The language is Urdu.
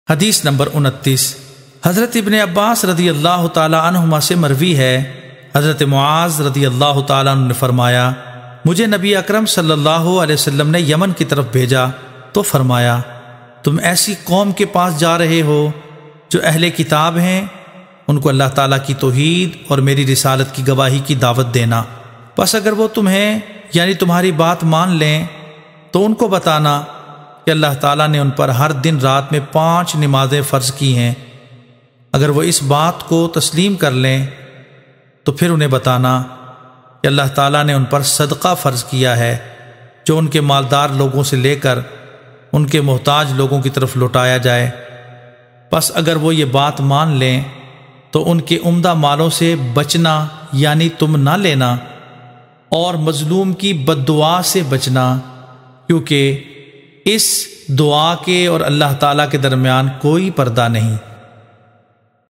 حدیث نمبر 29۔ حضرت ابن عباس رضی اللہ تعالی عنہما سے مروی ہے، حضرت معاذ رضی اللہ تعالی عنہ نے فرمایا، مجھے نبی اکرم صلی اللہ علیہ وسلم نے یمن کی طرف بھیجا تو فرمایا، تم ایسی قوم کے پاس جا رہے ہو جو اہل کتاب ہیں، ان کو اللہ تعالیٰ کی توحید اور میری رسالت کی گواہی کی دعوت دینا، بس اگر وہ تمہیں یعنی تمہاری بات مان لیں تو ان کو بتانا کہ اللہ تعالیٰ نے ان پر ہر دن رات میں 5 نمازیں فرض کی ہیں، اگر وہ اس بات کو تسلیم کر لیں تو پھر انہیں بتانا کہ اللہ تعالیٰ نے ان پر صدقہ فرض کیا ہے جو ان کے مالدار لوگوں سے لے کر ان کے محتاج لوگوں کی طرف لوٹایا جائے، پس اگر وہ یہ بات مان لیں تو ان کے عمدہ مالوں سے بچنا یعنی تم نہ لینا، اور مظلوم کی بد دعا سے بچنا، کیونکہ اس دعا کے اور اللہ تعالیٰ کے درمیان کوئی پردہ نہیں۔